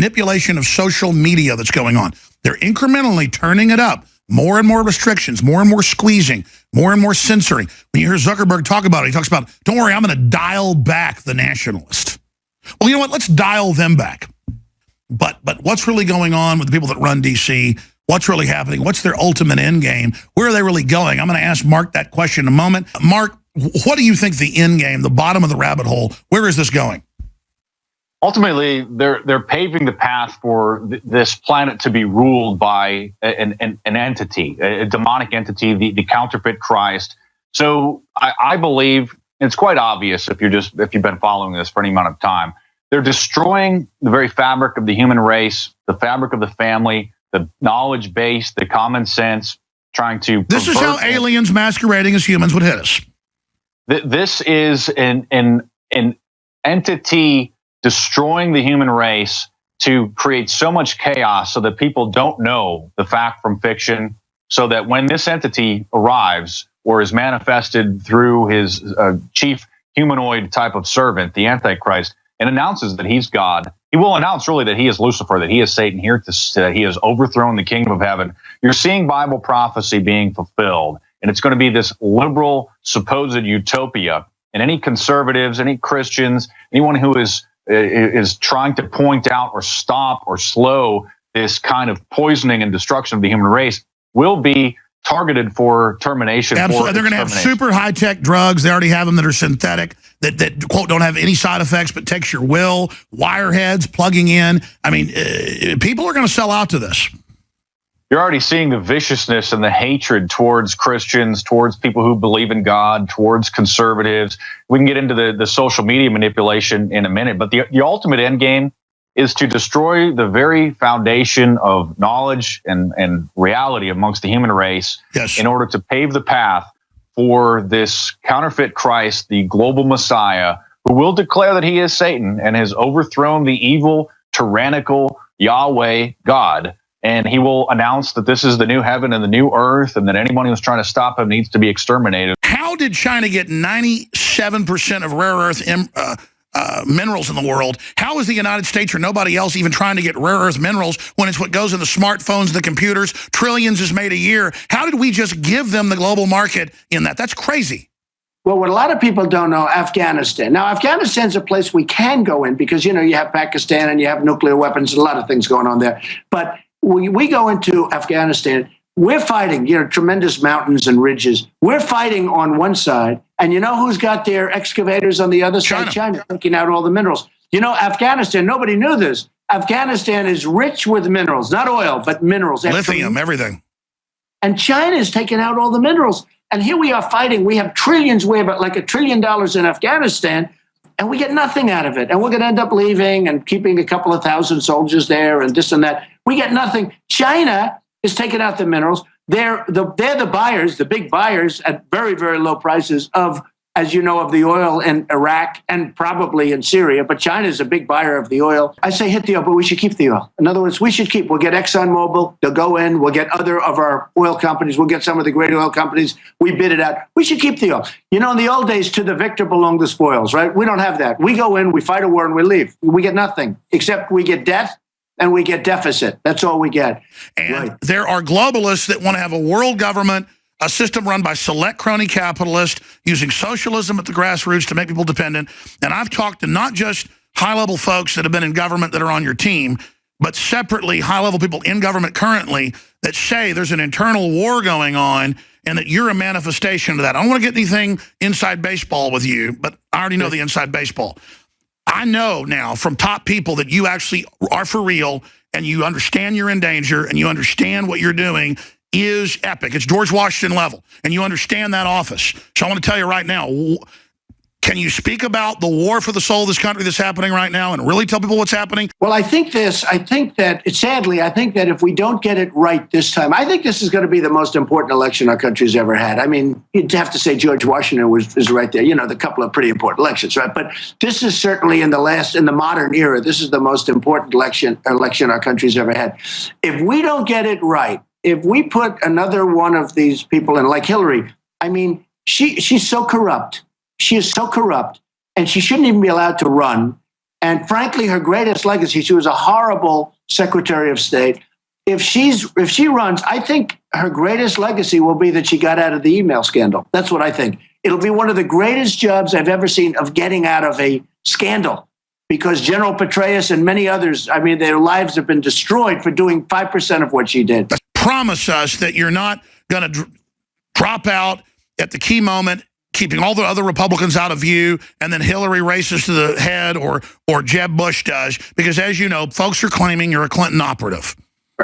manipulation of social media that's going on. They're incrementally turning it up. More and more restrictions, more and more squeezing, more and more censoring. When you hear Zuckerberg talk about it, he talks about, don't worry, I'm going to dial back the nationalist. Well, you know what? Let's dial them back. But what's really going on with the people that run D.C.? What's really happening? What's their ultimate end game? Where are they really going? I'm going to ask Mark that question in a moment. Mark, what do you think the end game, the bottom of the rabbit hole, where is this going? Ultimately, they're paving the path for this planet to be ruled by an entity, a demonic entity, the counterfeit Christ. So I believe it's quite obvious if you've been following this for any amount of time. They're destroying the very fabric of the human race, the fabric of the family, the knowledge base, the common sense, trying to. This is how aliens masquerading as humans would hit us. This is an entity destroying the human race to create so much chaos so that people don't know the fact from fiction, so that when this entity arrives or is manifested through his chief humanoid type of servant, the Antichrist, and announces that he's God, he will announce really that he is Lucifer, that he is Satan, here he has overthrown the kingdom of heaven. You're seeing Bible prophecy being fulfilled, and it's going to be this liberal supposed utopia. And any conservatives, any Christians, anyone who is trying to point out or stop or slow this kind of poisoning and destruction of the human race will be targeted for termination. Absolutely. They're going to have super high-tech drugs. They already have them that are synthetic, that quote, don't have any side effects, but takes your will, wire heads, plugging in. I mean, people are going to sell out to this. You're already seeing the viciousness and the hatred towards Christians, towards people who believe in God, towards conservatives. We can get into the social media manipulation in a minute, but the ultimate end game is to destroy the very foundation of knowledge and reality amongst the human race. Yes. In order to pave the path for this counterfeit Christ, the global Messiah, who will declare that he is Satan and has overthrown the evil, tyrannical Yahweh God. And he will announce that this is the new heaven and the new earth, and that anyone who's trying to stop him needs to be exterminated. How did China get 97% of rare earth minerals in the world? How is the United States or nobody else even trying to get rare earth minerals when it's what goes in the smartphones, the computers? Trillions is made a year. How did we just give them the global market in that? That's crazy. Well, what a lot of people don't know, Afghanistan. Now, Afghanistan's a place we can go in because, you know, you have Pakistan and you have nuclear weapons, a lot of things going on there. But we go into Afghanistan, we're fighting, you know, tremendous mountains and ridges. We're fighting on one side, and you know who's got their excavators on the other side? China, taking out all the minerals. You know, Afghanistan, nobody knew this. Afghanistan is rich with minerals, not oil, but minerals. Lithium, everything. And China is taking out all the minerals. And here we are fighting. We have trillions, we have like $1 trillion in Afghanistan, and we get nothing out of it. And we're going to end up leaving and keeping a couple of thousand soldiers there and this and that. We get nothing. China is taking out the minerals. They're the buyers, the big buyers at very, very low prices of, as you know, of the oil in Iraq and probably in Syria. But China is a big buyer of the oil. I say hit the oil, but we should keep the oil. In other words, we should keep. We'll get ExxonMobil. They'll go in. We'll get other of our oil companies. We'll get some of the great oil companies. We bid it out. We should keep the oil. You know, in the old days, to the victor belong the spoils, right? We don't have that. We go in, we fight a war, and we leave. We get nothing, except we get death and we get deficit. That's all we get. And there are globalists that want to have a world government, a system run by select crony capitalists using socialism at the grassroots to make people dependent. And I've talked to not just high-level folks that have been in government that are on your team, but separately high-level people in government currently that say there's an internal war going on and that you're a manifestation of that. I don't want to get anything inside baseball with you, but I already know the inside baseball. I know now from top people that you actually are for real and you understand you're in danger and you understand what you're doing is epic. It's George Washington level, and you understand that office. So I want to tell you right now, can you speak about the war for the soul of this country that's happening right now and really tell people what's happening? Well, I think that if we don't get it right this time, I think this is going to be the most important election our country's ever had. I mean, you'd have to say George Washington is right there. You know, the couple of pretty important elections, right? But this is certainly in the modern era, this is the most important election our country's ever had. If we don't get it right, if we put another one of these people in, like Hillary, I mean, she's so corrupt. She is so corrupt, and she shouldn't even be allowed to run. And frankly, her greatest legacy, she was a horrible Secretary of State. If she runs, I think her greatest legacy will be that she got out of the email scandal. That's what I think. It'll be one of the greatest jobs I've ever seen of getting out of a scandal, because General Petraeus and many others, I mean, their lives have been destroyed for doing 5% of what she did. Promise us that you're not going to drop out at the key moment, keeping all the other Republicans out of view, and then Hillary races to the head or Jeb Bush does, because as you know, folks are claiming you're a Clinton operative.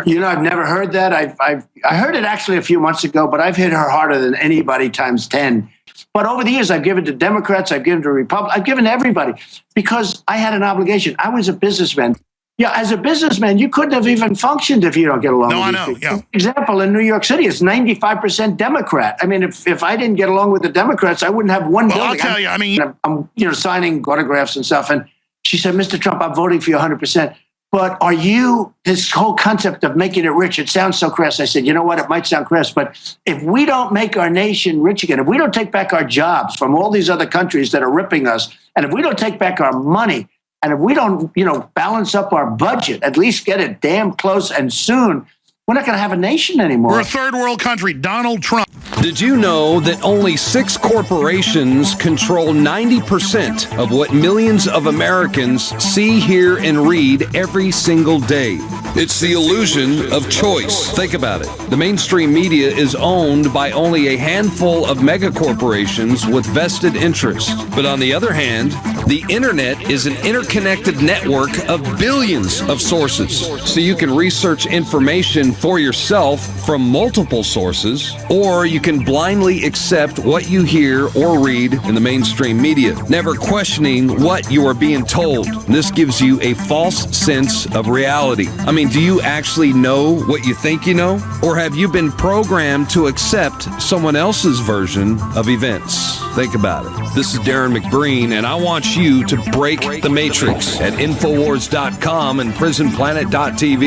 You know, I've never heard that. I heard it actually a few months ago, but I've hit her harder than anybody times 10. But over the years, I've given to Democrats, I've given to Republicans, I've given to everybody because I had an obligation. I was a businessman. Yeah, as a businessman, you couldn't have even functioned if you don't get along with these people. Yeah. For example, in New York City, it's 95% Democrat. I mean, if I didn't get along with the Democrats, I wouldn't have one building. I'll tell you, I'm signing autographs and stuff. And she said, Mr. Trump, I'm voting for you 100%. But are you, this whole concept of making it rich, it sounds so crass. I said, you know what, it might sound crass, but if we don't make our nation rich again, if we don't take back our jobs from all these other countries that are ripping us, and if we don't take back our money, and if we don't, balance up our budget, at least get it damn close and soon, we're not going to have a nation anymore. We're a third world country, Donald Trump. Did you know that only 6 corporations control 90% of what millions of Americans see, hear, and read every single day? It's the illusion of choice. Think about it. The mainstream media is owned by only a handful of mega corporations with vested interests. But on the other hand, the internet is an interconnected network of billions of sources. So you can research information for yourself from multiple sources, or you can blindly accept what you hear or read in the mainstream media, never questioning what you are being told. This gives you a false sense of reality. I mean, do you actually know what you think you know? Or have you been programmed to accept someone else's version of events? Think about it. This is Darren McBreen, and I want you to break the matrix at Infowars.com and PrisonPlanet.tv.